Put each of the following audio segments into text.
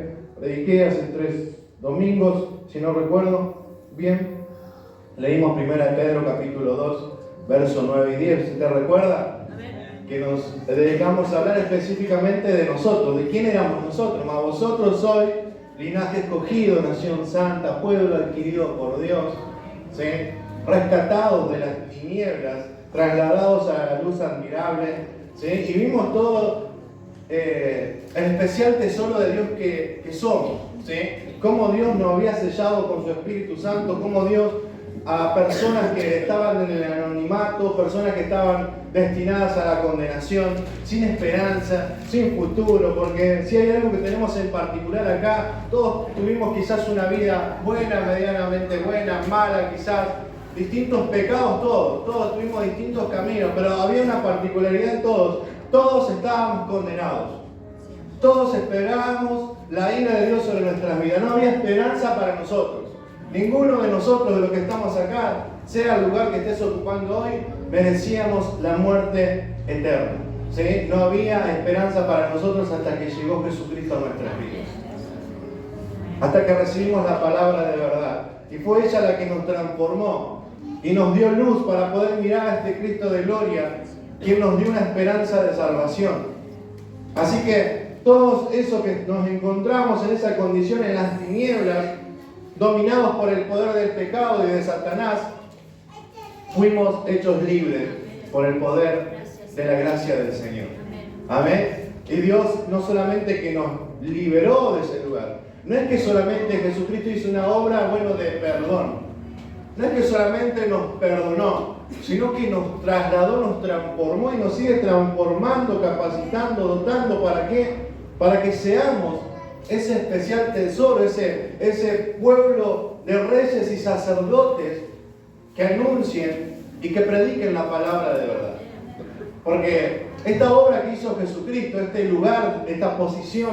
que prediqué hace 3 domingos, si no recuerdo bien. Leímos 1 Pedro capítulo 2, versos 9 y 10. ¿Usted recuerda? Que nos dedicamos a hablar específicamente de nosotros, de quién éramos nosotros. Mas vosotros sois linaje escogido, nación santa, pueblo adquirido por Dios, ¿sí? Rescatados de las tinieblas, trasladados a la luz admirable, ¿sí? Y vimos todo el especial tesoro de Dios que somos, ¿sí? Cómo Dios nos había sellado con su Espíritu Santo, cómo Dios a personas que estaban en el anonimato, personas que estaban destinadas a la condenación, sin esperanza, sin futuro, porque si hay algo que tenemos en particular acá, todos tuvimos quizás una vida buena, medianamente buena, mala quizás, distintos pecados todos tuvimos distintos caminos, pero había una particularidad en todos estábamos condenados, todos esperábamos la ira de Dios sobre nuestras vidas, no había esperanza para nosotros. Ninguno de nosotros, de los que estamos acá, sea el lugar que estés ocupando hoy, merecíamos la muerte eterna, ¿sí? No había esperanza para nosotros hasta que llegó Jesucristo a nuestras vidas. Hasta que recibimos la palabra de verdad. Y fue ella la que nos transformó y nos dio luz para poder mirar a este Cristo de gloria, quien nos dio una esperanza de salvación. Así que todos esos que nos encontramos en esa condición, en las tinieblas, dominados por el poder del pecado y de Satanás, fuimos hechos libres por el poder de la gracia del Señor. Amén. Y Dios no solamente que nos liberó de ese lugar, no es que solamente Jesucristo hizo una obra, de perdón, no es que solamente nos perdonó, sino que nos trasladó, nos transformó y nos sigue transformando, capacitando, dotando. ¿Para qué? Para que seamos ese especial tesoro, ese pueblo de reyes y sacerdotes que anuncien y que prediquen la palabra de verdad. Porque esta obra que hizo Jesucristo, este lugar, esta posición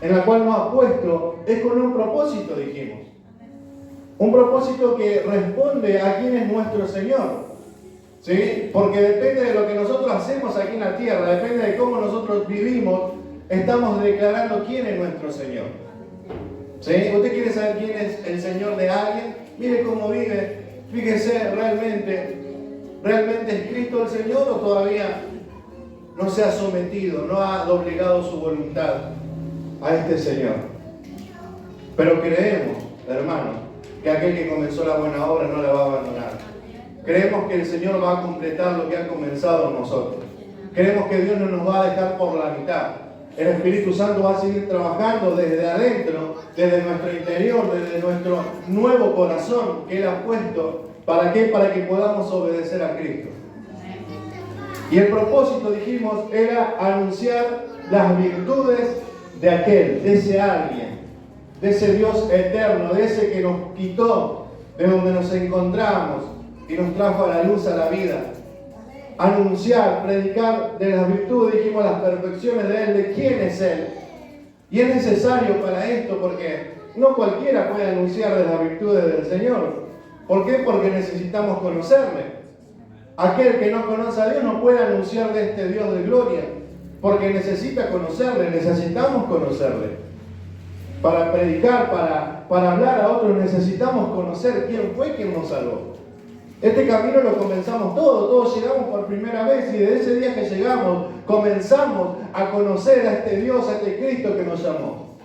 en la cual nos ha puesto, es con un propósito, dijimos. Un propósito que responde a quién es nuestro Señor, ¿sí? Porque depende de lo que nosotros hacemos aquí en la tierra, depende de cómo nosotros vivimos, estamos declarando quién es nuestro Señor. ¿Sí? ¿Usted quiere saber quién es el Señor de alguien? Mire cómo vive, fíjese, ¿realmente es Cristo el Señor o todavía no se ha sometido, no ha doblegado su voluntad a este Señor? Pero creemos, hermanos, que aquel que comenzó la buena obra no la va a abandonar. Creemos que el Señor va a completar lo que ha comenzado en nosotros. Creemos que Dios no nos va a dejar por la mitad. El Espíritu Santo va a seguir trabajando desde adentro, desde nuestro interior, desde nuestro nuevo corazón que Él ha puesto. ¿Para qué? Para que podamos obedecer a Cristo. Y el propósito, dijimos, era anunciar las virtudes de aquel, de ese alguien, de ese Dios eterno, de ese que nos quitó de donde nos encontramos y nos trajo a la luz, a la vida. Anunciar, predicar de las virtudes, dijimos, las perfecciones de Él, de quién es Él. Y es necesario para esto porque no cualquiera puede anunciar de las virtudes del Señor. ¿Por qué? Porque necesitamos conocerle. Aquel que no conoce a Dios no puede anunciar de este Dios de gloria, porque necesita conocerle, necesitamos conocerle. Para predicar, para hablar a otros, necesitamos conocer quién fue quien nos salvó. Este camino lo comenzamos todos llegamos por primera vez y desde ese día que llegamos comenzamos a conocer a este Dios, a este Cristo que nos llamó.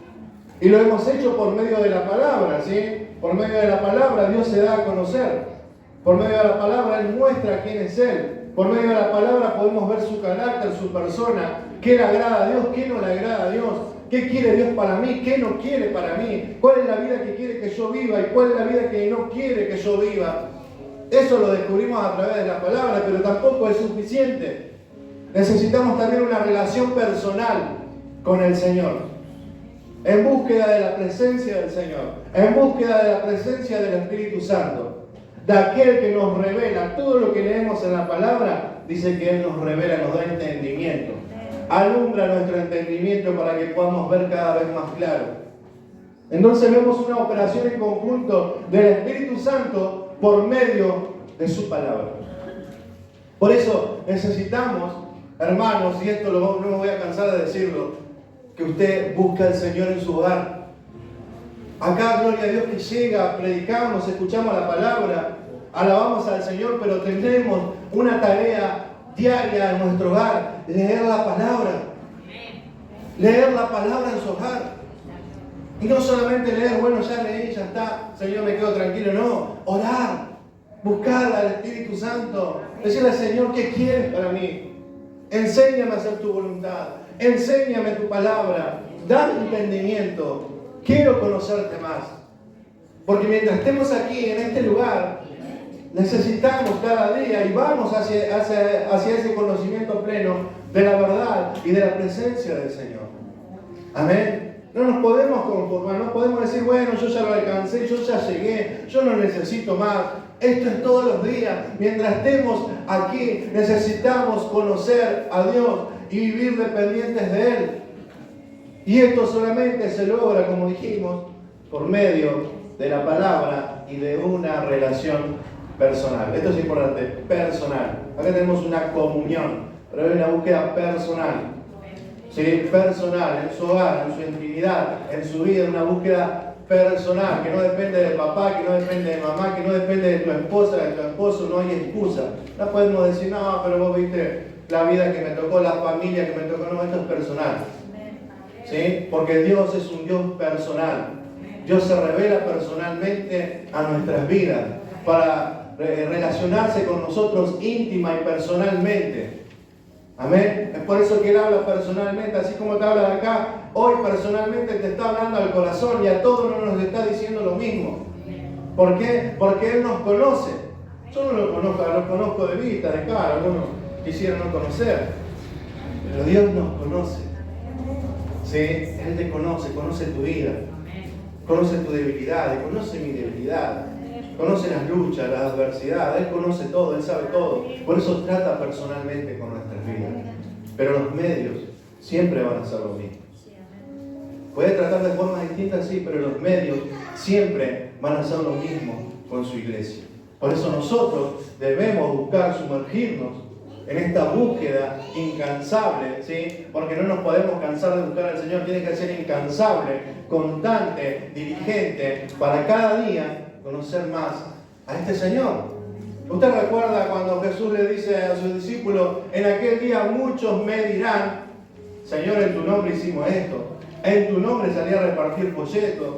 Y lo hemos hecho por medio de la palabra, ¿sí? Por medio de la palabra Dios se da a conocer. Por medio de la palabra Él muestra quién es Él. Por medio de la palabra podemos ver su carácter, su persona, qué le agrada a Dios, qué no le agrada a Dios, qué quiere Dios para mí, qué no quiere para mí, cuál es la vida que quiere que yo viva y cuál es la vida que no quiere que yo viva. Eso lo descubrimos a través de la palabra, pero tampoco es suficiente. Necesitamos también una relación personal con el Señor, en búsqueda de la presencia del Señor, en búsqueda de la presencia del Espíritu Santo, de aquel que nos revela todo lo que leemos en la palabra. Dice que Él nos revela, nos da entendimiento, alumbra nuestro entendimiento para que podamos ver cada vez más claro. Entonces vemos una operación en conjunto del Espíritu Santo por medio de su palabra. Por eso necesitamos, hermanos, y esto no me voy a cansar de decirlo, que usted busque al Señor en su hogar, Acá, gloria a Dios, que llega, predicamos, escuchamos la palabra, alabamos al Señor, pero tenemos una tarea diaria en nuestro hogar: leer la palabra. Leer la palabra en su hogar. Y no solamente leer, bueno, ya leí, ya está, Señor, me quedo tranquilo. No, orar, buscar al Espíritu Santo, decirle al Señor: ¿qué quieres para mí? Enséñame a hacer tu voluntad, enséñame tu palabra, dame entendimiento. Quiero conocerte más. Porque mientras estemos aquí, en este lugar, necesitamos cada día y vamos hacia ese conocimiento pleno de la verdad y de la presencia del Señor. Amén. No nos podemos conformar, no podemos decir: bueno, yo ya lo alcancé, yo ya llegué, yo no necesito más. Esto es todos los días. Mientras estemos aquí, necesitamos conocer a Dios y vivir dependientes de Él. Y esto solamente se logra, como dijimos, por medio de la palabra y de una relación personal. Esto es importante, personal. Acá tenemos una comunión, pero hay una búsqueda personal. ¿Sí? Personal, en su hogar, en su intimidad, en su vida, una búsqueda personal, que no depende de papá, que no depende de mamá, que no depende de tu esposa, de tu esposo. No hay excusa. No podemos decir: no, pero vos viste la vida que me tocó, la familia que me tocó. No, esto es personal. ¿Sí? Porque Dios es un Dios personal. Dios se revela personalmente a nuestras vidas para relacionarse con nosotros íntima y personalmente. Amén. Es por eso que Él habla personalmente, así como te habla de acá. Hoy personalmente te está hablando al corazón, y a todos no nos está diciendo lo mismo. ¿Por qué? Porque Él nos conoce. Yo no lo conozco de vista, de cara. Algunos quisieran no conocer, pero Dios nos conoce. ¿Sí? Él te conoce tu vida, conoce tu debilidad, conoce mi debilidad, conoce las luchas, las adversidades. Él conoce todo, Él sabe todo. Por eso trata personalmente con nuestras vidas. Pero los medios siempre van a ser lo mismo. Puede tratar de formas distintas, sí, pero los medios siempre van a ser lo mismo con su iglesia. Por eso nosotros debemos buscar sumergirnos en esta búsqueda incansable, ¿sí? Porque no nos podemos cansar de buscar al Señor. Tiene que ser incansable, constante, diligente, para cada día conocer más a este Señor. ¿Usted recuerda cuando Jesús le dice a sus discípulos: en aquel día muchos me dirán: Señor, en tu nombre hicimos esto, en tu nombre salí a repartir folletos,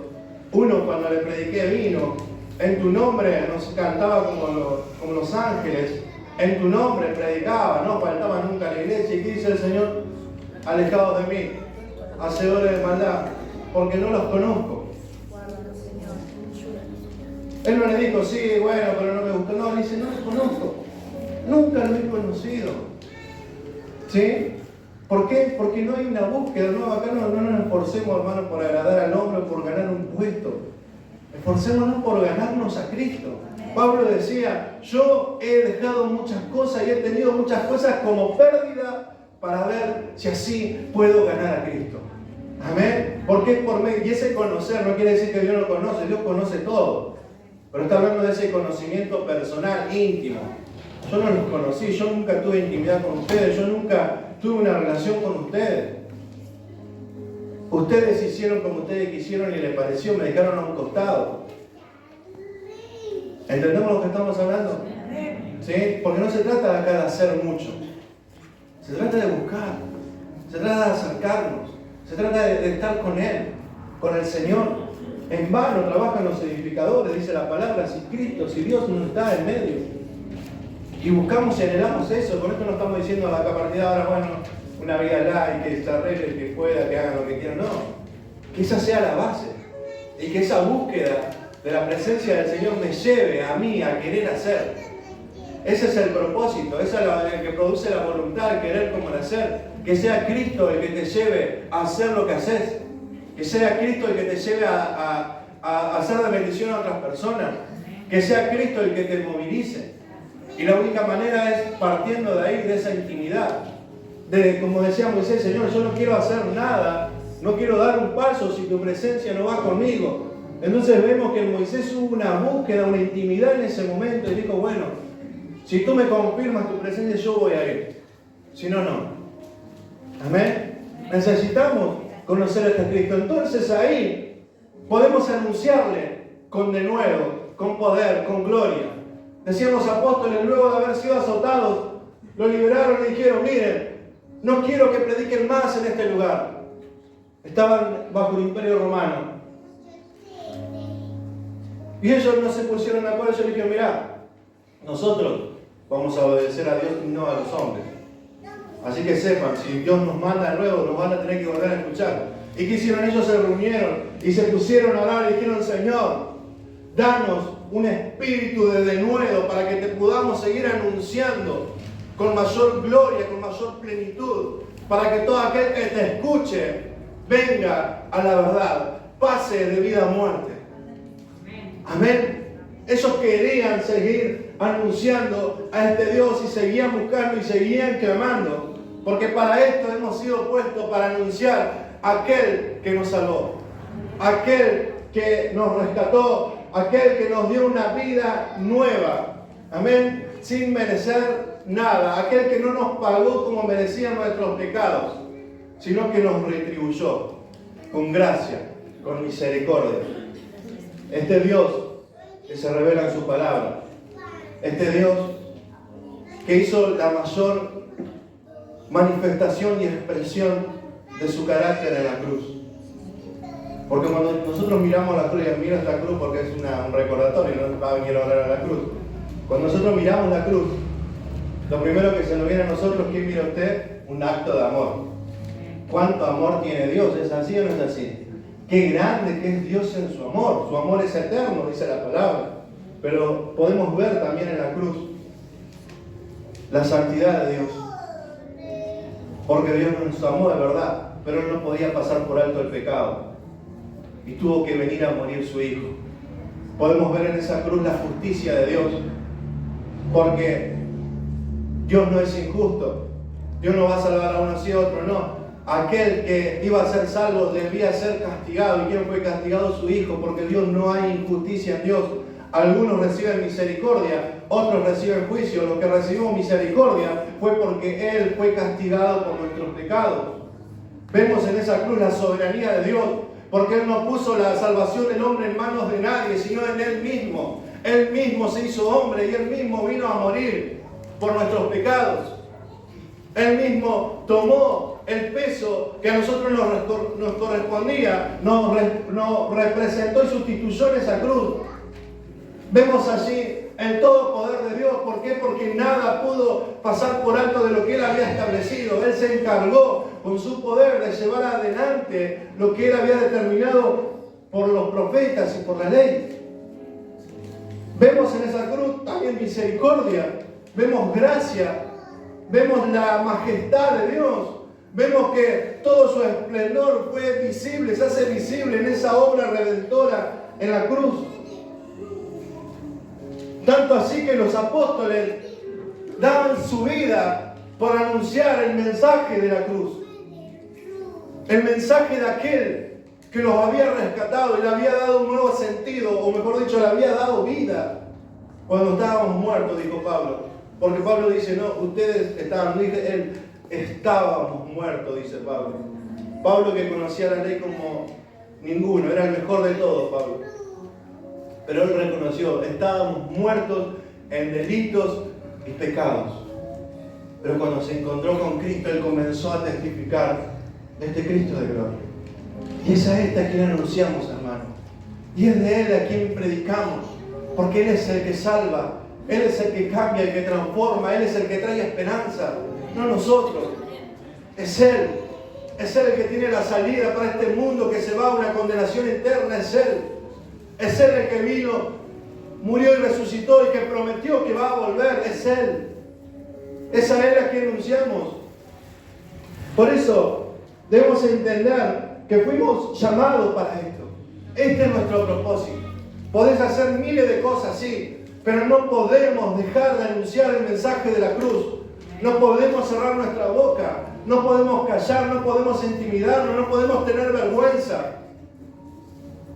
uno cuando le prediqué vino, en tu nombre nos cantaba como los ángeles, en tu nombre predicaba, no faltaba nunca a la iglesia? ¿Y qué dice el Señor? Alejados de mí, hacedores de maldad, porque no los conozco. Él no le dijo: sí, bueno, pero no me gustó. No, le dice: no los conozco, nunca los he conocido. ¿Sí? ¿Por qué? Porque no hay una búsqueda. No, acá no nos esforcemos, hermanos, por agradar al hombre o por ganar un puesto. Esforcémonos por ganarnos a Cristo. Pablo decía: yo he dejado muchas cosas y he tenido muchas cosas como pérdida para ver si así puedo ganar a Cristo. Amén. Porque es por medio. Y ese conocer no quiere decir que Dios no conoce. Dios conoce todo. Pero está hablando de ese conocimiento personal, íntimo. Yo no los conocí. Yo nunca tuve intimidad con ustedes. Yo nunca tuve una relación con ustedes. Ustedes hicieron como ustedes quisieron y les pareció. Me dejaron a un costado. ¿Entendemos lo que estamos hablando? ¿Sí? Porque no se trata de acá de hacer mucho. Se trata de buscar. Se trata de acercarnos. Se trata de estar con Él, con el Señor. En vano trabajan los edificadores, dice la palabra, si Cristo, si Dios no está en medio. Y buscamos y anhelamos eso. Con esto no estamos diciendo a la partida ahora, bueno, una vida light, que se arregle, que pueda, que hagan lo que quieran. No. Que esa sea la base. Y que esa búsqueda de la presencia del Señor me lleve a mí a querer hacer. Ese es el propósito, ese es el que produce la voluntad, el querer como el hacer. Que sea Cristo el que te lleve a hacer lo que haces. Que sea Cristo el que te lleve a hacer de bendición a otras personas. Que sea Cristo el que te movilice. Y la única manera es partiendo de ahí, de esa intimidad. Como decía Moisés: Señor, yo no quiero hacer nada, no quiero dar un paso si tu presencia no va conmigo. Entonces vemos que en Moisés hubo una búsqueda, una intimidad en ese momento, y dijo: bueno, si tú me confirmas tu presencia, yo voy a ir. Si no, no. Amén. Necesitamos conocer a este Cristo. Entonces ahí Podemos anunciarle con denuedo, con poder, con gloria. Decían los apóstoles, luego de haber sido azotados, lo liberaron y dijeron, miren, no quiero que prediquen más en este lugar. Estaban bajo el imperio romano. Y ellos no se pusieron de acuerdo, ellos dijeron, mirá, nosotros vamos a obedecer a Dios y no a los hombres. Así que sepan, si Dios nos manda de nuevo, nos van a tener que volver a escuchar. ¿Y qué hicieron? Ellos se reunieron y se pusieron a orar y dijeron, Señor, danos un espíritu de denuedo para que te podamos seguir anunciando con mayor gloria, con mayor plenitud, para que todo aquel que te escuche venga a la verdad, pase de vida a muerte. Amén. Ellos querían seguir anunciando a este Dios y seguían buscando y seguían clamando, porque para esto hemos sido puestos, para anunciar a aquel que nos salvó, aquel que nos rescató, aquel que nos dio una vida nueva, amén, sin merecer nada, aquel que no nos pagó como merecían nuestros pecados, sino que nos retribuyó con gracia, con misericordia. Este Dios que se revela en su palabra, este Dios que hizo la mayor manifestación y expresión de su carácter en la cruz. Porque cuando nosotros miramos la cruz, y miro esta cruz porque es un recordatorio, no va a venir a hablar a la cruz. Cuando nosotros miramos la cruz, lo primero que se nos viene a nosotros, ¿qué mira usted? Un acto de amor. ¿Cuánto amor tiene Dios? ¿Es así o no es así? Qué grande que es Dios en su amor. Su amor es eterno, dice la palabra. Pero podemos ver también en la cruz la santidad de Dios. Porque Dios nos amó de verdad, pero Él no podía pasar por alto el pecado. Y tuvo que venir a morir su Hijo. Podemos ver en esa cruz la justicia de Dios. Porque Dios no es injusto. Dios no va a salvar a uno así a otro, no. Aquel que iba a ser salvo debía ser castigado. ¿Y quién fue castigado? Su Hijo, porque Dios no hay injusticia en Dios. Algunos reciben misericordia, otros reciben juicio. Los que recibimos misericordia fue porque Él fue castigado por nuestros pecados. Vemos en esa cruz la soberanía de Dios, porque Él no puso la salvación del hombre en manos de nadie, sino en Él mismo. Él mismo se hizo hombre y Él mismo vino a morir por nuestros pecados. Él mismo tomó el peso que a nosotros nos correspondía, nos representó y sustituyó en esa cruz. Vemos allí el todo poder de Dios. ¿Por qué? Porque nada pudo pasar por alto de lo que Él había establecido. Él se encargó con su poder de llevar adelante lo que Él había determinado por los profetas y por la ley. Vemos en esa cruz también misericordia, vemos gracia, vemos la majestad de Dios, vemos que todo su esplendor fue visible, se hace visible en esa obra redentora en la cruz. Tanto así que los apóstoles daban su vida por anunciar el mensaje de la cruz. El mensaje de aquel que los había rescatado y le había dado un nuevo sentido, o mejor dicho, le había dado vida cuando estábamos muertos, dijo Pablo. Porque Pablo dice, no, ustedes estaban, dice él, estábamos muertos, dice Pablo. Pablo que conocía la ley como ninguno, era el mejor de todos, Pablo. Pero él reconoció, estábamos muertos en delitos y pecados. Pero cuando se encontró con Cristo, él comenzó a testificar de este Cristo de gloria. Y es a este a quien anunciamos, hermano. Y es de Él a quien predicamos. Porque Él es el que salva. Él es el que cambia, el que transforma. Él es el que trae esperanza. No nosotros. Es Él. Es Él el que tiene la salida para este mundo que se va a una condenación eterna. Es Él. Es Él el que vino, murió y resucitó y que prometió que va a volver. Es Él. Es a Él a quien anunciamos. Por eso debemos entender que fuimos llamados para esto. Este es nuestro propósito. Podés hacer miles de cosas, sí, pero no podemos dejar de anunciar el mensaje de la cruz. No podemos cerrar nuestra boca, no podemos callar, no podemos intimidarnos, no podemos tener vergüenza.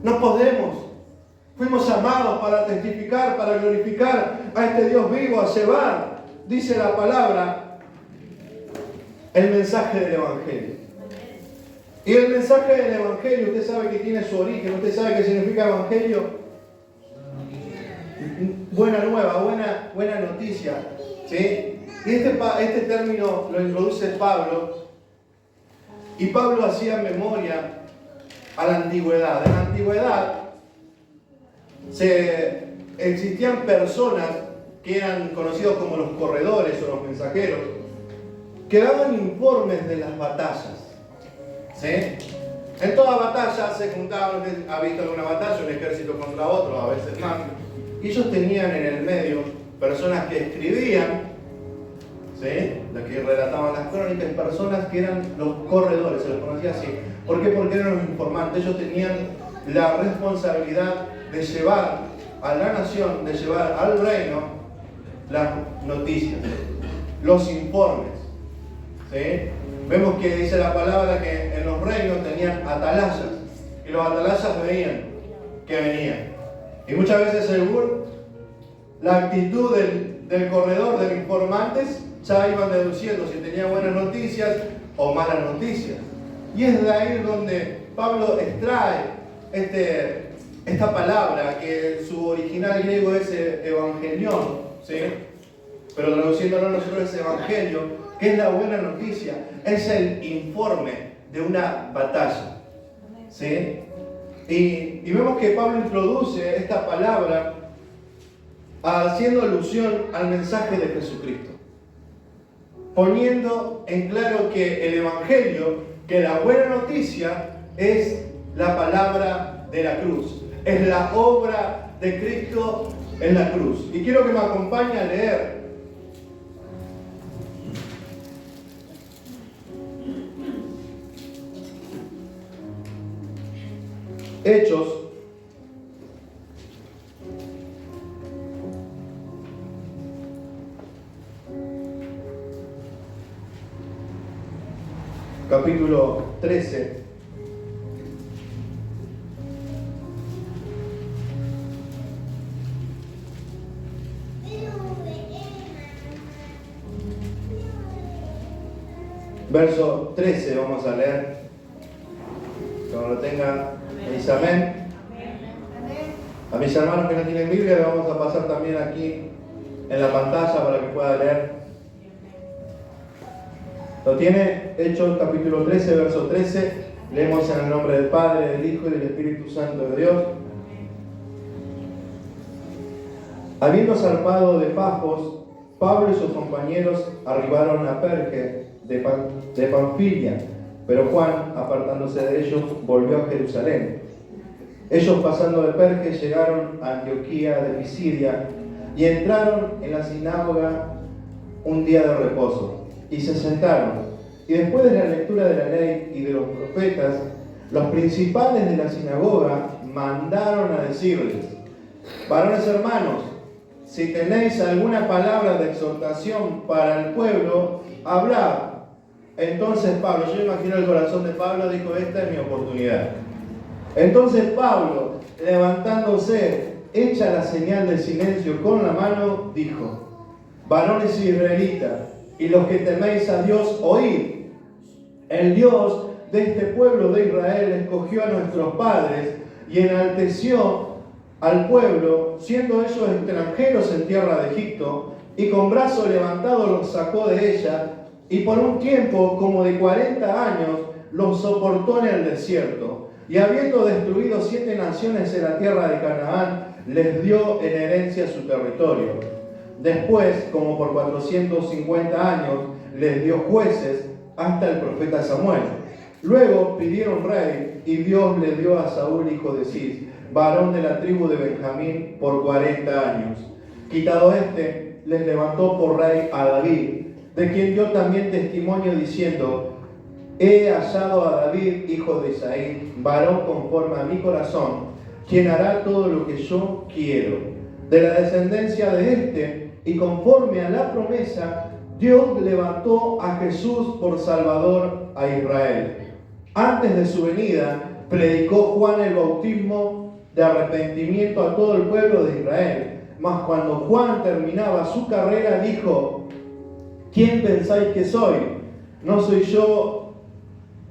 No podemos. Fuimos llamados para testificar, para glorificar a este Dios vivo, a llevar, dice la palabra, el mensaje del Evangelio. Y el mensaje del Evangelio, usted sabe que tiene su origen, usted sabe qué significa Evangelio. Buena nueva, buena noticia. ¿Sí? Y este término lo introduce Pablo. Y Pablo hacía memoria a la antigüedad. En la antigüedad existían personas que eran conocidos como los corredores o los mensajeros, que daban informes de las batallas. ¿Sí? En toda batalla se juntaban, usted ha visto alguna batalla, un ejército contra otro, a veces más. Y ellos tenían en el medio personas que escribían, ¿sí?, las que relataban las crónicas, personas que eran los corredores, se los conocía así. ¿Por qué? Porque eran los informantes. Ellos tenían la responsabilidad de llevar a la nación, de llevar al reino las noticias, los informes. ¿Sí? Vemos que dice la palabra que en los reinos tenían atalayas, y los atalayas veían que venían. Y muchas veces según la actitud del corredor, del informante, ya iban deduciendo si tenía buenas noticias o malas noticias. Y es de ahí donde Pablo extrae esta palabra, que su original griego es evangelión, ¿sí? Pero traduciéndolo nosotros es evangelio, que es la buena noticia, es el informe de una batalla. ¿Sí? Y vemos que Pablo introduce esta palabra haciendo alusión al mensaje de Jesucristo, poniendo en claro que el evangelio, que la buena noticia es la palabra de la cruz, es la obra de Cristo en la cruz. Y quiero que me acompañe a leer Hechos, capítulo 13. Verso 13 vamos a leer. Cuando lo tenga, me dice amén. A mis hermanos que no tienen Biblia, le vamos a pasar también aquí en la pantalla para que pueda leer. Lo tiene. Hechos capítulo 13, verso 13. Leemos en el nombre del Padre, del Hijo y del Espíritu Santo de Dios. Habiendo zarpado de Pafos, Pablo y sus compañeros arribaron a Perge de Panfilia, pero Juan, apartándose de ellos, volvió a Jerusalén. Ellos, pasando de Perge, llegaron a Antioquía de Pisidia y entraron en la sinagoga un día de reposo y se sentaron. Y después de la lectura de la ley y de los profetas, los principales de la sinagoga mandaron a decirles: varones hermanos, si tenéis alguna palabra de exhortación para el pueblo, hablad. Entonces Pablo, yo imagino el corazón de Pablo, dijo: esta es mi oportunidad. Entonces Pablo, levantándose, hecha la señal del silencio con la mano, dijo: varones israelitas, y los que teméis a Dios, oíd. El Dios de este pueblo de Israel escogió a nuestros padres y enalteció al pueblo, siendo ellos extranjeros en tierra de Egipto, y con brazo levantado los sacó de ella, y por un tiempo como de 40 años los soportó en el desierto. Y habiendo destruido 7 naciones en la tierra de Canaán, les dio en herencia su territorio. Después, como por 450 años, les dio jueces hasta el profeta Samuel. Luego pidieron rey, y Dios le dio a Saúl, hijo de Cis, varón de la tribu de Benjamín, por 40 años. Quitado este, les levantó por rey a David, de quien dio también testimonio diciendo: he hallado a David, hijo de Isaí, varón conforme a mi corazón, quien hará todo lo que yo quiero. De la descendencia de este, y conforme a la promesa, Dios levantó a Jesús por Salvador a Israel. Antes de su venida, predicó Juan el bautismo de arrepentimiento a todo el pueblo de Israel. Mas cuando Juan terminaba su carrera, dijo: ¿quién pensáis que soy? ¿No soy yo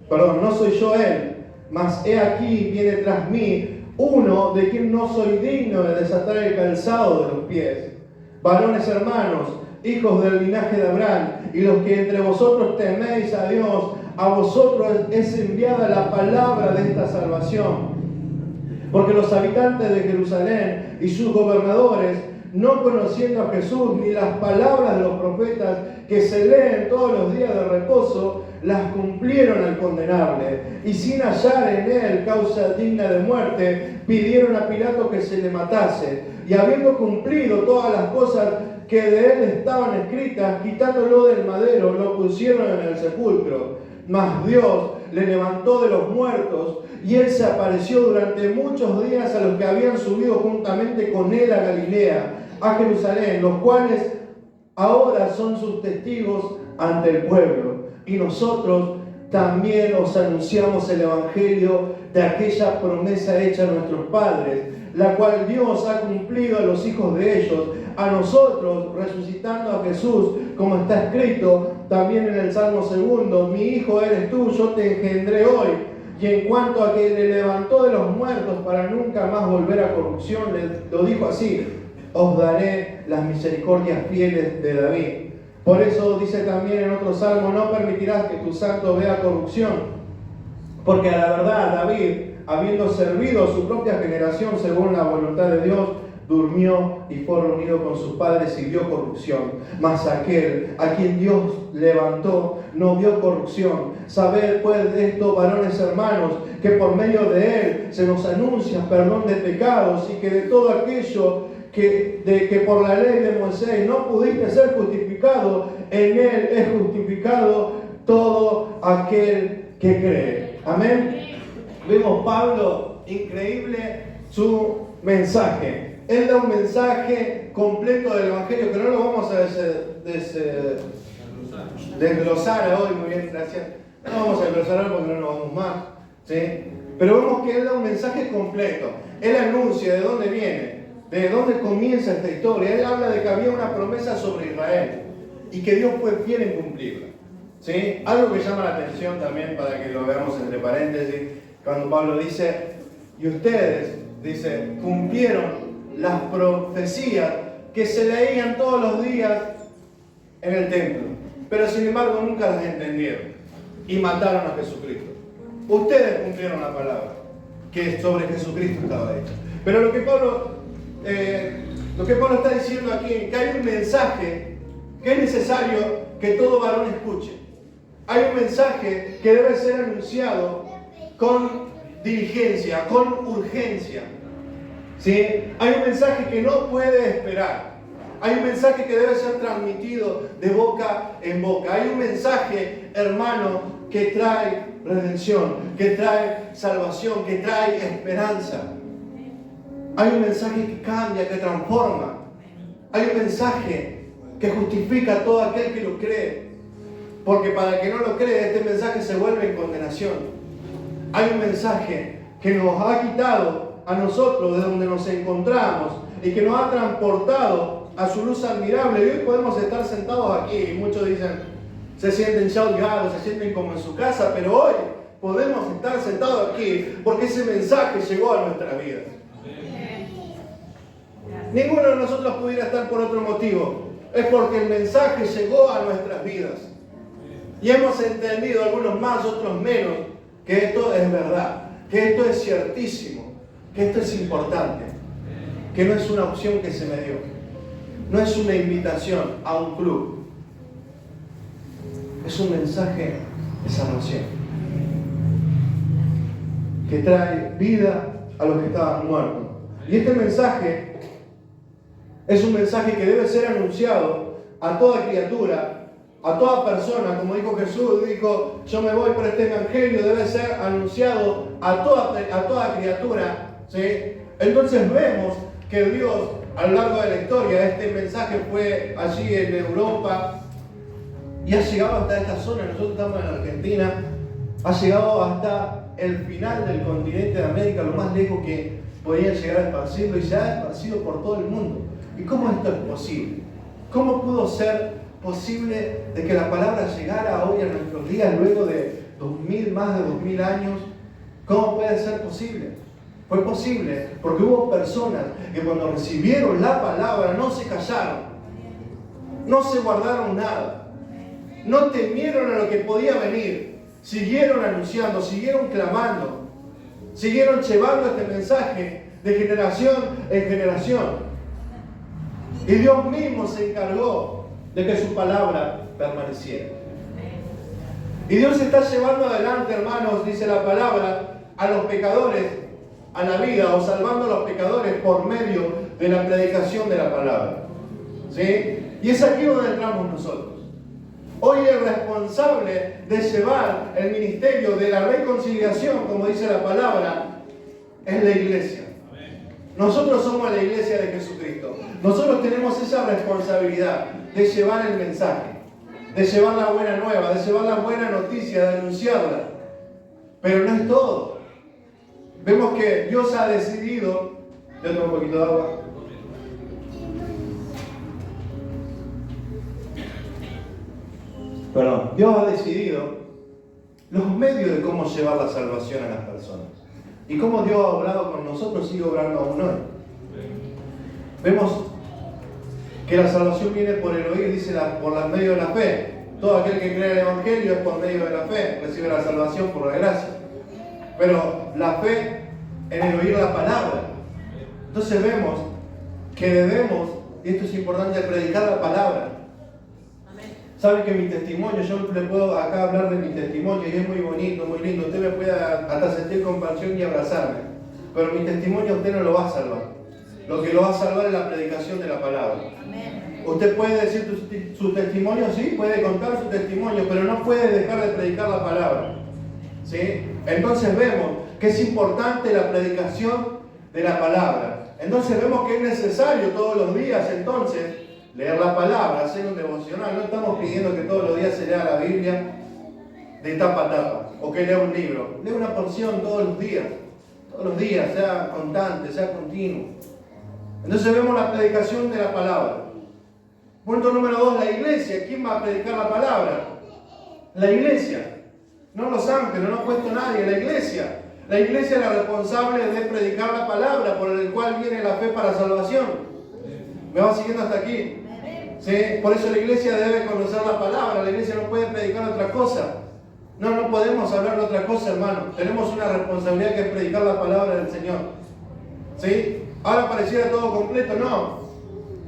perdón, no soy yo él, mas he aquí viene tras mí uno de quien no soy digno de desatar el calzado de los pies. Varones hermanos, hijos del linaje de Abraham, y los que entre vosotros teméis a Dios, a vosotros es enviada la palabra de esta salvación. Porque los habitantes de Jerusalén y sus gobernadores, no conociendo a Jesús ni las palabras de los profetas que se leen todos los días de reposo, las cumplieron al condenarle. Y sin hallar en él causa digna de muerte, pidieron a Pilato que se le matase. Y habiendo cumplido todas las cosas que de él estaban escritas, quitándolo del madero, lo pusieron en el sepulcro. Mas Dios le levantó de los muertos, y él se apareció durante muchos días a los que habían subido juntamente con él a Galilea, a Jerusalén, los cuales ahora son sus testigos ante el pueblo. Y nosotros también os anunciamos el evangelio de aquella promesa hecha a nuestros padres, la cual Dios ha cumplido a los hijos de ellos, a nosotros resucitando a Jesús, como está escrito también en el Salmo 2: mi hijo eres tú, yo te engendré hoy. Y en cuanto a que le levantó de los muertos para nunca más volver a corrupción, lo dijo así: os daré las misericordias fieles de David. Por eso dice también en otro salmo: no permitirás que tu santo vea corrupción. Porque a la verdad David, habiendo servido a su propia generación según la voluntad de Dios, durmió y fue reunido con sus padres y vio corrupción. Mas aquel a quien Dios levantó no vio corrupción. Sabed pues de esto, varones hermanos, que por medio de él se nos anuncia perdón de pecados, y que de todo aquello que por la ley de Moisés no pudiste ser justificado, en él es justificado todo aquel que cree. Amén. Vemos Pablo, increíble su mensaje. Él da un mensaje completo del evangelio que no lo vamos a desglosar hoy. Muy bien, gracias. No vamos a desglosar porque no nos vamos más, ¿sí? Pero vemos que él da un mensaje completo. Él anuncia de dónde viene, de dónde comienza esta historia. Él habla de que había una promesa sobre Israel y que Dios fue fiel en cumplirla, ¿sí? Algo que llama la atención también, para que lo veamos entre paréntesis, cuando Pablo dice: y ustedes, dice, cumplieron las profecías que se leían todos los días en el templo, pero sin embargo nunca las entendieron y mataron a Jesucristo. Ustedes cumplieron la palabra que sobre Jesucristo estaba hecha. Pero lo que Pablo está diciendo aquí es que hay un mensaje que es necesario que todo varón escuche. Hay un mensaje que debe ser anunciado con diligencia, con urgencia, ¿sí? Hay un mensaje que no puede esperar. Hay un mensaje que debe ser transmitido de boca en boca. Hay un mensaje, hermano, que trae redención, que trae salvación, que trae esperanza. Hay un mensaje que cambia, que transforma. Hay un mensaje que justifica a todo aquel que lo cree. Porque para el que no lo cree, este mensaje se vuelve en condenación. Hay un mensaje que nos ha quitado a nosotros de donde nos encontramos y que nos ha transportado a su luz admirable. Y hoy podemos estar sentados aquí, y muchos dicen, se sienten ya holgados, se sienten como en su casa, pero hoy podemos estar sentados aquí porque ese mensaje llegó a nuestras vidas. Ninguno de nosotros pudiera estar por otro motivo. Es porque el mensaje llegó a nuestras vidas. Y hemos entendido, algunos más, otros menos, que esto es verdad, que esto es ciertísimo, que esto es importante, que no es una opción que se me dio, no es una invitación a un club, es un mensaje de salvación, que trae vida a los que estaban muertos. Y este mensaje es un mensaje que debe ser anunciado a toda criatura, a toda persona. Como dijo Jesús, dijo, yo me voy, pero este evangelio debe ser anunciado a toda criatura, ¿sí? Entonces vemos que Dios, a lo largo de la historia, este mensaje fue allí en Europa y ha llegado hasta esta zona. Nosotros estamos en Argentina, ha llegado hasta el final del continente de América, lo más lejos que podían llegar a esparcirlo, y se ha esparcido por todo el mundo. ¿Y cómo esto es posible? ¿Cómo pudo ser posible de que la palabra llegara hoy a nuestros días luego de más de 2000 años. ¿Cómo puede ser posible? Fue posible porque hubo personas que cuando recibieron la palabra no se callaron, no se guardaron nada, no temieron a lo que podía venir, siguieron anunciando, siguieron clamando, siguieron llevando este mensaje de generación en generación. Y Dios mismo se encargó de que su palabra permaneciera. Y Dios está llevando adelante, hermanos, dice la palabra, a los pecadores a la vida, o salvando a los pecadores por medio de la predicación de la palabra. ¿Sí? Y es aquí donde entramos nosotros. Hoy el responsable de llevar el ministerio de la reconciliación, como dice la palabra, es la iglesia. Nosotros somos la iglesia de Jesucristo. Nosotros tenemos esa responsabilidad de llevar el mensaje, de llevar la buena nueva, de llevar la buena noticia, de anunciarla. Pero no es todo. Vemos que Dios ha decidido... Yo tomo un poquito de agua. Perdón. Dios ha decidido los medios de cómo llevar la salvación a las personas. Y cómo Dios ha obrado con nosotros, sigue obrando aún hoy. Vemos que la salvación viene por el oír, dice por medio de la fe. Todo aquel que cree en el Evangelio es por medio de la fe, recibe la salvación por la gracia. Pero la fe en el oír la palabra. Entonces vemos que debemos, y esto es importante, predicar la palabra. Saben que mi testimonio, yo le puedo acá hablar de mi testimonio y es muy bonito, muy lindo. Usted me puede hasta sentir compasión y abrazarme. Pero mi testimonio usted no lo va a salvar. Lo que lo va a salvar es la predicación de la palabra. Usted puede decir su testimonio, sí, puede contar su testimonio, pero no puede dejar de predicar la palabra. ¿Sí? Entonces vemos que es importante la predicación de la palabra. Entonces vemos que es necesario todos los días, entonces, leer la palabra, hacer un devocional. No estamos pidiendo que todos los días se lea la Biblia de tapa a tapa, o que lea un libro. Lea una porción todos los días, sea constante, sea continuo. Entonces vemos la predicación de la palabra. Punto número 2, la iglesia. ¿Quién va a predicar la palabra? La iglesia. No los ángeles, no ha puesto nadie, la iglesia. La iglesia es la responsable de predicar la palabra por el cual viene la fe para salvación. ¿Me va siguiendo hasta aquí? ¿Sí? Por eso la iglesia debe conocer la palabra. La iglesia no puede predicar otra cosa. No podemos hablar de otra cosa, hermano. Tenemos una responsabilidad que es predicar la palabra del Señor. ¿Sí? Ahora pareciera todo completo, no.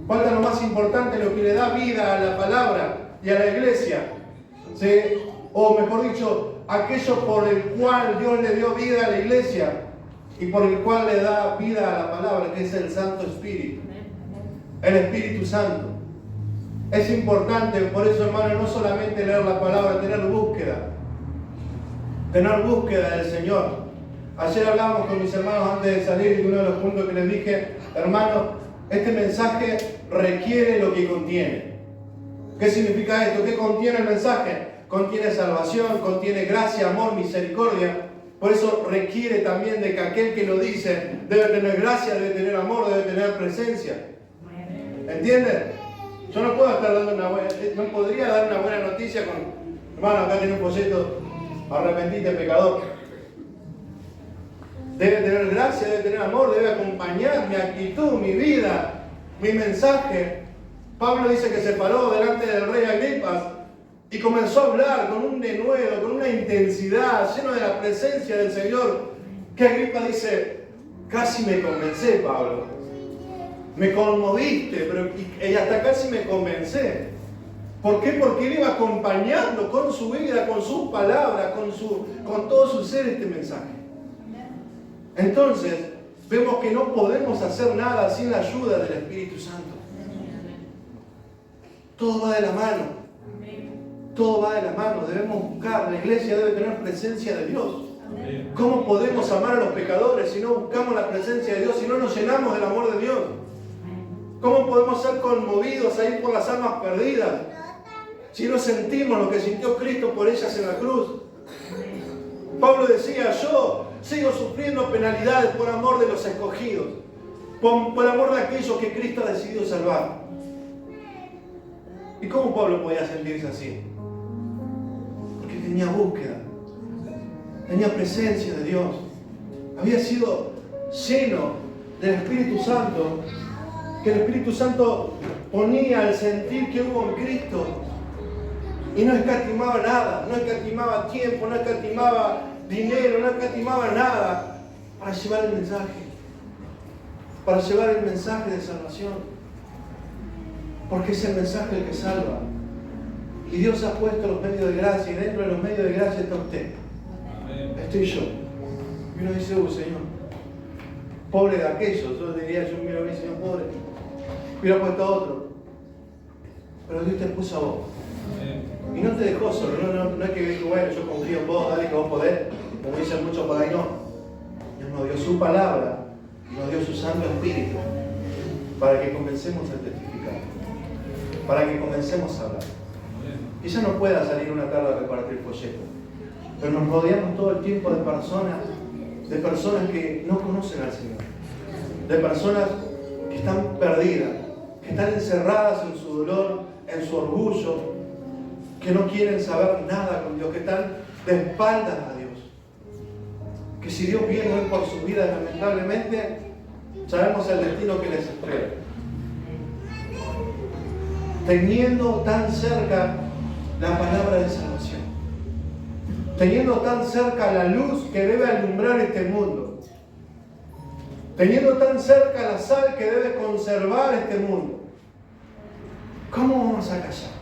Falta lo más importante, lo que le da vida a la palabra y a la iglesia. ¿Sí? O mejor dicho, aquello por el cual Dios le dio vida a la iglesia y por el cual le da vida a la palabra, que es el Santo Espíritu. El Espíritu Santo. Es importante, por eso, hermano, no solamente leer la palabra, tener búsqueda. Tener búsqueda del Señor. Ayer hablábamos con mis hermanos antes de salir y uno de los puntos que les dije, hermano, este mensaje requiere lo que contiene. ¿Qué significa esto? ¿Qué contiene el mensaje? Contiene salvación, contiene gracia, amor, misericordia. Por eso requiere también de que aquel que lo dice debe tener gracia, debe tener amor, debe tener presencia. ¿Entienden? Yo no puedo estar dando no podría dar una buena noticia con, hermano, acá tiene un folleto, arrepentite pecador. Debe tener gracia, debe tener amor, debe acompañar mi actitud, mi vida, mi mensaje. Pablo dice que se paró delante del rey Agripas y comenzó a hablar con un denuedo, con una intensidad, lleno de la presencia del Señor, que Agripa dice, casi me convencé, Pablo. Me conmoviste, pero y hasta casi me convencé. ¿Por qué? Porque él iba acompañando con su vida, con sus palabras, con todo su ser este mensaje. Entonces, vemos que no podemos hacer nada sin la ayuda del Espíritu Santo. Todo va de la mano. Todo va de la mano. Debemos buscar. La iglesia debe tener presencia de Dios. ¿Cómo podemos amar a los pecadores si no buscamos la presencia de Dios, si no nos llenamos del amor de Dios? ¿Cómo podemos ser conmovidos a ir por las almas perdidas si no sentimos lo que sintió Cristo por ellas en la cruz? Pablo decía, yo sigo sufriendo penalidades por amor de los escogidos, por amor de aquellos que Cristo ha decidido salvar. ¿Y cómo Pablo podía sentirse así? Porque tenía búsqueda. tenía presencia de Dios, había sido lleno del Espíritu Santo, que el Espíritu Santo ponía el sentir que hubo en Cristo y no escatimaba nada, no escatimaba tiempo, no escatimaba dinero, no escatimaba nada para llevar el mensaje de salvación, porque es el mensaje el que salva. Y Dios ha puesto los medios de gracia, y dentro de los medios de gracia está usted. Estoy yo. Y uno dice, Señor, pobre de aquellos. Yo diría, yo miro a mí, Señor, pobre. Hubiera puesto a otro. Pero Dios te puso a vos. Y no te dejó solo. No es que dijo, bueno, yo confío en vos, dale que vos podés. Como dicen muchos por ahí, no. Dios nos dio su palabra, nos dio su Santo Espíritu, para que comencemos a testificar, para que comencemos a hablar. Quizá no pueda salir una tarde a repartir folletos, pero nos rodeamos todo el tiempo de personas que no conocen al Señor, de personas que están perdidas, que están encerradas en su dolor, en su orgullo, que no quieren saber nada con Dios, que están de espaldas a Dios. Que si Dios viene hoy por su vida, lamentablemente, sabemos el destino que les espera. Teniendo tan cerca la palabra de salvación, teniendo tan cerca la luz que debe alumbrar este mundo, teniendo tan cerca la sal que debe conservar este mundo, ¿cómo vamos a callar?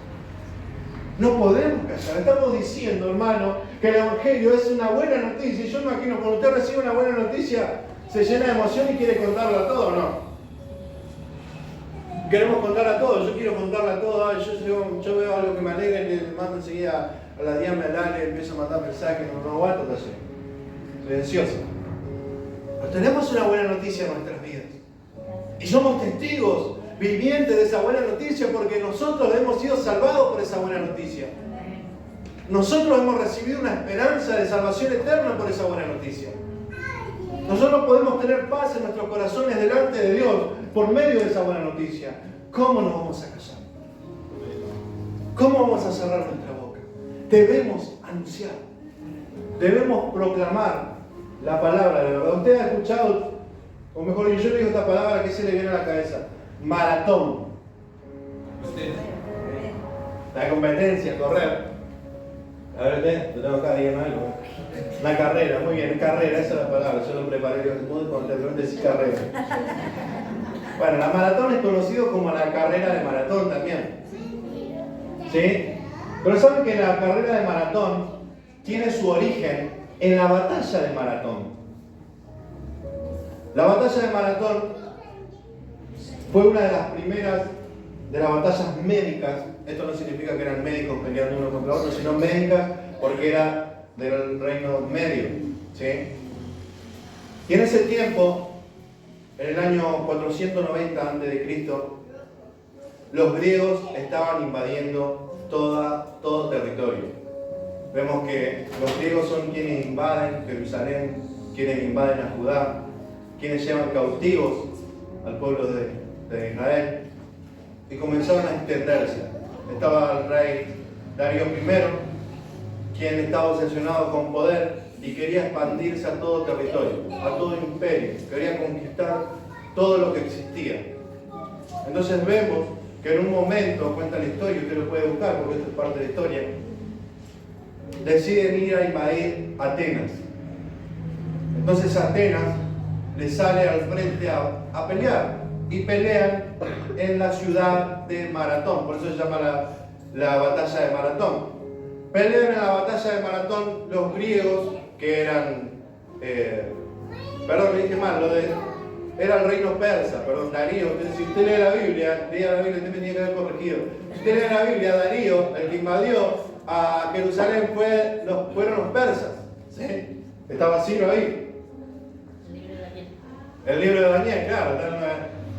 No podemos callar. Estamos diciendo, hermano, que el Evangelio es una buena noticia. Y yo me imagino, cuando usted recibe una buena noticia, se llena de emoción y quiere contarla a todo, ¿no? Queremos contarla a todo. Yo quiero contarla a todo. Yo veo algo que me alegra y le mando enseguida a la Diana, le empiezo a mandar mensajes. No aguanto, está silencioso. Pero tenemos una buena noticia en nuestras vidas. Y somos testigos vivientes de esa buena noticia, porque nosotros hemos sido salvados por esa buena noticia. Nosotros hemos recibido una esperanza de salvación eterna por esa buena noticia. Nosotros podemos tener paz en nuestros corazones delante de Dios por medio de esa buena noticia. ¿Cómo nos vamos a callar? ¿Cómo vamos a cerrar nuestra boca? Debemos anunciar, debemos proclamar la palabra de verdad. Usted ha escuchado, o mejor yo le digo esta palabra que se le viene a la cabeza: maratón. La competencia, correr. A ver, usted, lo tengo acá, dígame algo. La carrera, muy bien, carrera, esa es la palabra. Yo lo preparé cuando te pregunté si carrera. Bueno, la maratón es conocido como la carrera de maratón también. ¿Sí? Pero saben que la carrera de maratón tiene su origen en la batalla de Maratón. La batalla de Maratón fue una de las primeras de las batallas médicas. Esto no significa que eran médicos peleando uno contra otro, sino médicas porque era del reino medio. ¿Sí? Y en ese tiempo, en el año 490 a.C., los griegos estaban invadiendo todo territorio. Vemos que los griegos son quienes invaden Jerusalén, quienes invaden a Judá, quienes llevan cautivos al pueblo de Israel, y comenzaron a extenderse. Estaba el rey Darío I, quien estaba obsesionado con poder y quería expandirse a todo territorio, a todo imperio, quería conquistar todo lo que existía. Entonces vemos que en un momento, cuenta la historia, usted lo puede buscar porque esto es parte de la historia, deciden ir a invadir Atenas. Entonces Atenas le sale al frente a pelear, y pelean en la ciudad de Maratón, por eso se llama la batalla de Maratón. Pelean en la batalla de Maratón los griegos, que eran, perdón, le dije mal, era el reino persa, perdón, Darío. Si usted lee la Biblia, usted me tiene que haber corregido. Si usted lee la Biblia, Darío, el que invadió a Jerusalén, fueron los persas. ¿Sí? Estaba Ciro ahí. El libro de Daniel, claro,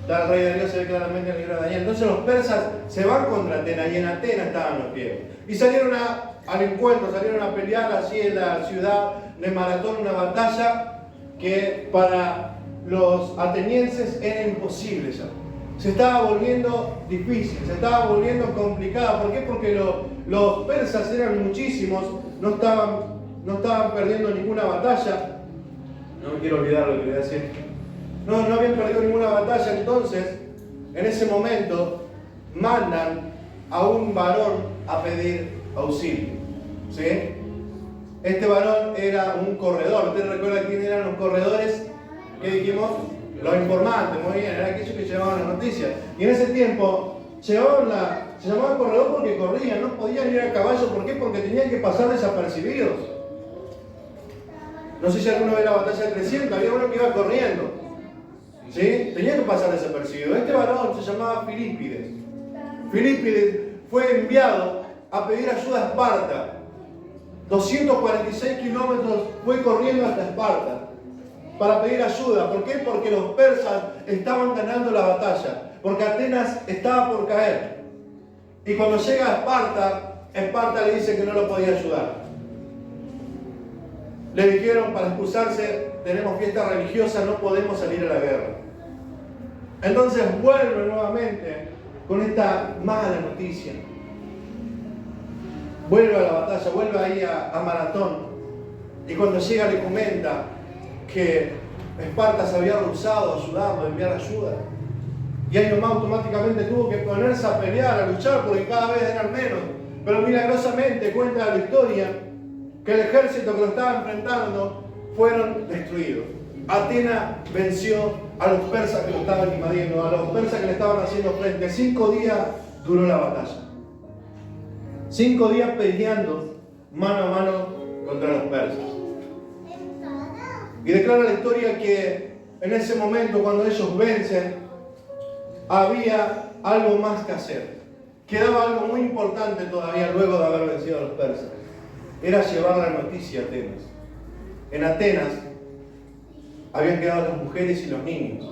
está el rey Darío, se ve claramente en el libro de Daniel. Entonces los persas se van contra Atenas, y en Atenas estaban los griegos. Y salieron al encuentro, salieron a pelear así en la ciudad de Maratón, una batalla que para los atenienses era imposible ya. Se estaba volviendo difícil, se estaba volviendo complicada. ¿Por qué? Porque los persas eran muchísimos, no estaban no estaban perdiendo ninguna batalla. No me quiero olvidar lo que voy a decir. No habían perdido ninguna batalla, entonces, en ese momento, mandan a un varón a pedir auxilio. ¿Sí? Este varón era un corredor. ¿Usted recuerda quién eran los corredores? ¿Qué dijimos? Los informantes, muy bien, eran aquellos que llevaban la noticia. Y en ese tiempo, se llamaban corredor porque corrían, no podían ir a caballo. ¿Por qué? Porque tenían que pasar desapercibidos. No sé si alguno ve la batalla de 300, había uno que iba corriendo. ¿Sí? Tenía que pasar desapercibido. Este varón se llamaba Filípides. Filípides fue enviado a pedir ayuda a Esparta. 246 kilómetros fue corriendo hasta Esparta para pedir ayuda. ¿Por qué? Porque los persas estaban ganando la batalla. Porque Atenas estaba por caer. Y cuando llega a Esparta, Esparta le dice que no lo podía ayudar. Le dijeron para excusarse, tenemos fiesta religiosa, no podemos salir a la guerra. Entonces vuelve nuevamente con esta mala noticia. Vuelve a la batalla, vuelve ahí a Maratón. Y cuando llega le comenta que Esparta se había rehusado a ayudarlo, a enviar ayuda. Y ahí nomás automáticamente tuvo que ponerse a pelear, a luchar, porque cada vez eran menos. Pero milagrosamente cuenta la historia que el ejército que lo estaba enfrentando fueron destruidos. Atenas venció a los persas que lo estaban invadiendo, a los persas que le estaban haciendo frente. 5 días duró la batalla. 5 días peleando mano a mano contra los persas. Y declara la historia que en ese momento, cuando ellos vencen, había algo más que hacer. Quedaba algo muy importante todavía luego de haber vencido a los persas. Era llevar la noticia a Atenas. En Atenas habían quedado las mujeres y los niños.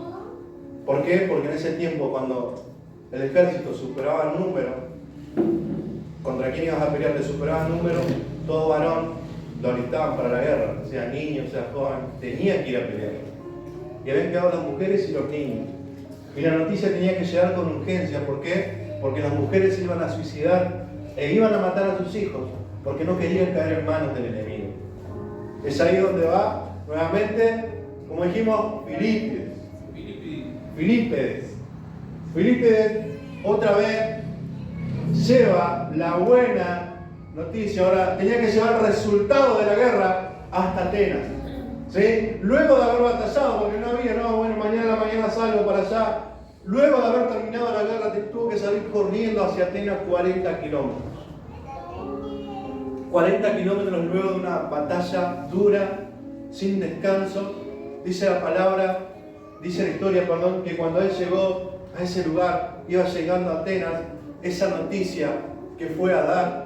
¿Por qué? Porque en ese tiempo, cuando el ejército superaba el número, contra quien ibas a pelear te superaba el número, todo varón lo alistaban para la guerra, sea niño, sea joven, tenía que ir a pelear. Y habían quedado las mujeres y los niños. Y la noticia tenía que llegar con urgencia. ¿Por qué? Porque las mujeres se iban a suicidar e iban a matar a sus hijos, porque no querían caer en manos del enemigo. Es ahí donde va nuevamente, como dijimos, Filípides otra vez lleva la buena noticia. Ahora tenía que llevar el resultado de la guerra hasta Atenas. ¿Sí? Luego de haber batallado, porque no había, mañana a la mañana salgo para allá. Luego de haber terminado la guerra, tuvo que salir corriendo hacia Atenas 40 kilómetros. 40 kilómetros luego de una batalla dura, sin descanso. Dice la historia, que cuando él llegó a ese lugar, iba llegando a Atenas, esa noticia que fue a dar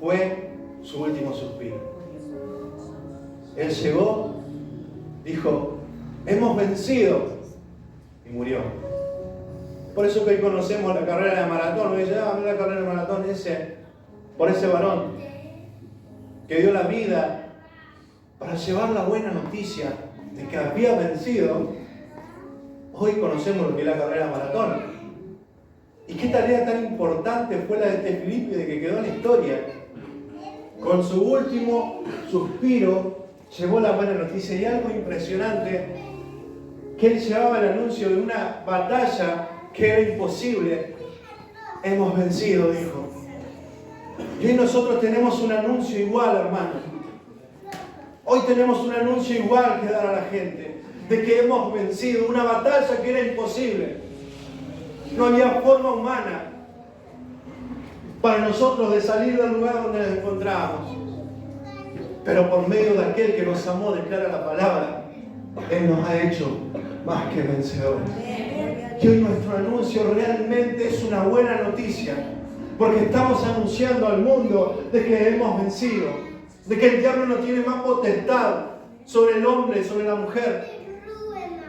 fue su último suspiro. Él llegó, dijo, hemos vencido, y murió. Por eso que hoy conocemos la carrera de maratón. Me dice, mira la carrera de maratón, por ese varón que dio la vida para llevar la buena noticia de que había vencido. Hoy conocemos lo que es la carrera de maratón. Y qué tarea tan importante fue la de este Filípides que quedó en la historia. Con su último suspiro llevó la buena noticia. Y algo impresionante, que él llevaba el anuncio de una batalla que era imposible. Hemos vencido, dijo. Y hoy nosotros tenemos un anuncio igual, hermanos. Hoy tenemos un anuncio igual que dar a la gente, de que hemos vencido una batalla que era imposible. No había forma humana para nosotros de salir del lugar donde nos encontrábamos. Pero por medio de aquel que nos amó, declara la palabra, Él nos ha hecho más que vencedores. Y hoy nuestro anuncio realmente es una buena noticia, porque estamos anunciando al mundo de que hemos vencido, de que el diablo no tiene más potestad sobre el hombre, sobre la mujer,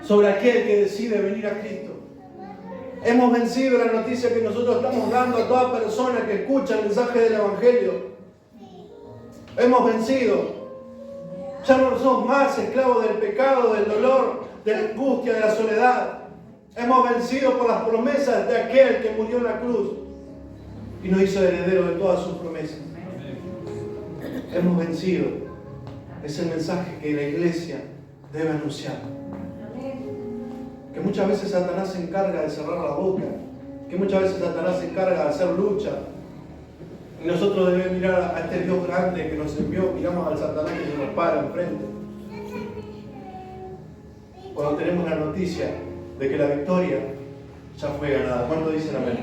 sobre aquel que decide venir a Cristo. Hemos vencido la noticia que nosotros estamos dando a toda persona que escucha el mensaje del Evangelio. Hemos vencido. Ya no somos más esclavos del pecado, del dolor, de la angustia, de la soledad. Hemos vencido por las promesas de aquel que murió en la cruz y nos hizo heredero de todas sus promesas. Hemos vencido. Es el mensaje que la iglesia debe anunciar. Que muchas veces Satanás se encarga de cerrar la boca. Que muchas veces Satanás se encarga de hacer lucha. Y nosotros debemos mirar a este Dios grande que nos envió, miramos al Satanás que se nos para enfrente. Cuando tenemos la noticia de que la victoria ya fue ganada. ¿Cuánto dicen amén?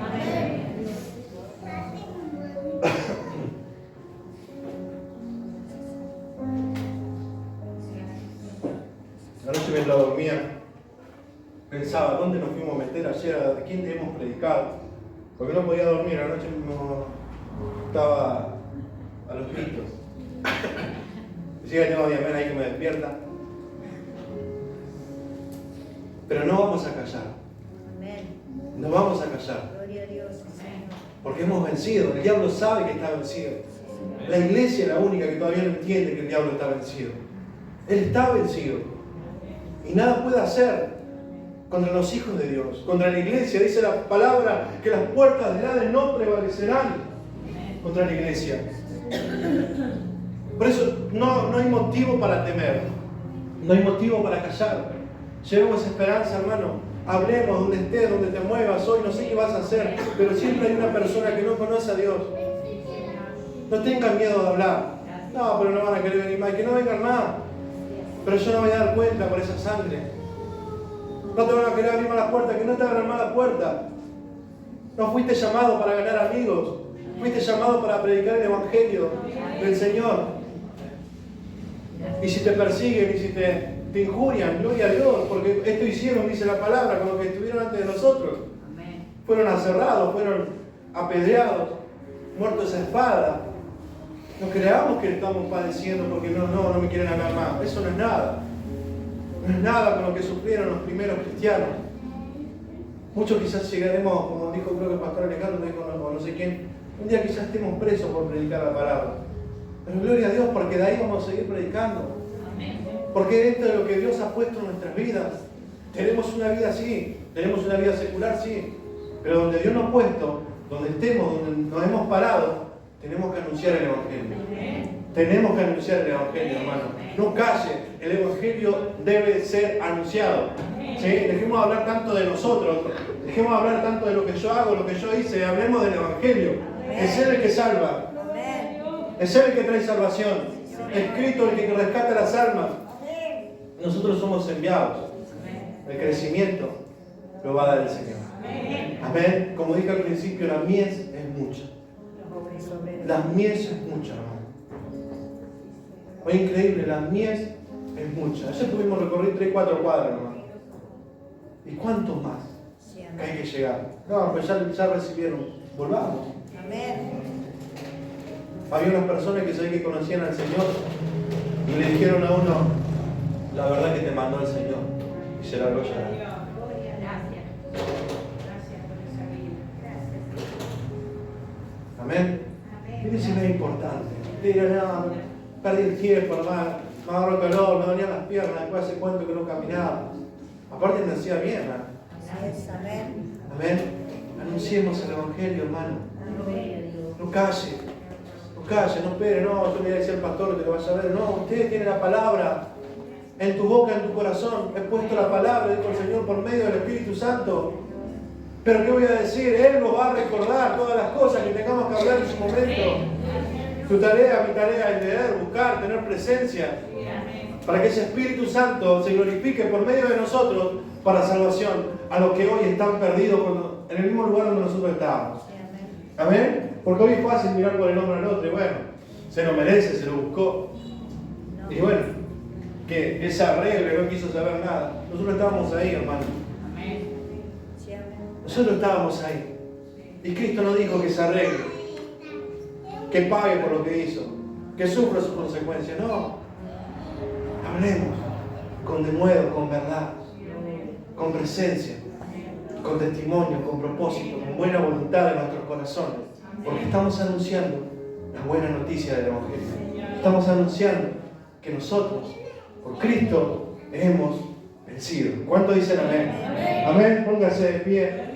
Anoche mientras dormía, pensaba, ¿dónde nos fuimos a meter ayer? ¿A quién debemos predicado? Porque no podía dormir, anoche estaba a los gritos. Decía que tengo a Diamela ahí que me despierta. Pero no vamos a callar. No vamos a callar. Porque hemos vencido. El diablo sabe que está vencido. La iglesia es la única que todavía no entiende que el diablo está vencido. Él está vencido. Y nada puede hacer contra los hijos de Dios, contra la iglesia. Dice la palabra que las puertas del Hades no prevalecerán contra la iglesia. Por eso no hay motivo para temer. No hay motivo para callar. Llevemos esperanza, hermano. Hablemos donde estés, donde te muevas hoy. No sé qué vas a hacer, pero siempre hay una persona que no conoce a Dios. No tengan miedo de hablar. No, pero no van a querer venir más. Que no vengan más. Pero yo no me voy a dar cuenta por esa sangre. No te van a querer abrir más las puertas. Que no te abran más las puertas. No fuiste llamado para ganar amigos. Fuiste llamado para predicar el Evangelio del Señor. Y si te persiguen y si te injurian, gloria a Dios, porque esto hicieron, dice la palabra, con los que estuvieron antes de nosotros. Fueron aserrados, fueron apedreados, muertos a espada. No creamos que estamos padeciendo porque no me quieren hablar más. Eso no es nada. No es nada con lo que sufrieron los primeros cristianos. Muchos quizás llegaremos, como dijo creo que el pastor Alejandro, o no sé quién, un día quizás estemos presos por predicar la palabra. Pero gloria a Dios, porque de ahí vamos a seguir predicando. Porque dentro de lo que Dios ha puesto en nuestras vidas, tenemos una vida así, tenemos una vida secular, sí, pero donde Dios nos ha puesto, donde estemos, donde nos hemos parado, tenemos que anunciar el Evangelio. Tenemos que anunciar el Evangelio, hermano. No calle, el Evangelio debe ser anunciado. ¿Sí? Dejemos de hablar tanto de nosotros, dejemos de hablar tanto de lo que yo hago, lo que yo hice, hablemos del Evangelio. Es Él el que salva, es Él el que trae salvación, es Cristo el que rescata las almas. Nosotros somos enviados. El crecimiento lo va a dar el Señor. Amén. Como dije al principio, la mies es mucha. La mies es mucha, hermano. Es increíble, la mies es mucha. Ayer pudimos recorrer 3-4 cuadras, hermano. ¿Y cuántos más que hay que llegar? No, pues ya recibieron. Volvamos. Amén. Había unas personas que sabían que conocían al Señor y le dijeron a uno, la verdad que te mandó el Señor, y se largó llorar. Amén. Mire si no es importante. Te dirán, no, perdí el tiempo, hermano, me agarró calor, me dolían las piernas, después hace cuánto que no caminaba. Aparte me hacía bien, hermano. Amén. Anunciemos el Evangelio, hermano. No calle. No calle, no espere, no, yo le voy a decir al pastor que lo vaya a ver. No, usted tiene la palabra. En tu boca, en tu corazón, he puesto la palabra, dijo el Señor, por medio del Espíritu Santo. Pero ¿qué voy a decir? Él nos va a recordar todas las cosas que tengamos que hablar en su momento. Tu tarea, mi tarea es leer, buscar, tener presencia. Para que ese Espíritu Santo se glorifique por medio de nosotros para salvación a los que hoy están perdidos en el mismo lugar donde nosotros estábamos. Amén. Porque hoy es fácil mirar por el hombre al otro y bueno, se lo merece, se lo buscó. Y bueno, que esa regla no quiso saber nada. Nosotros estábamos ahí, hermano. Nosotros estábamos ahí. Y Cristo no dijo que se arregle, que pague por lo que hizo, que sufra sus consecuencias. No. Hablemos con denuedo, con verdad, con presencia, con testimonio, con propósito, con buena voluntad en nuestros corazones. Porque estamos anunciando la buena noticia del Evangelio. Estamos anunciando que nosotros, por Cristo, hemos vencido. ¿Cuántos dicen amén? Amén. Póngase de pie.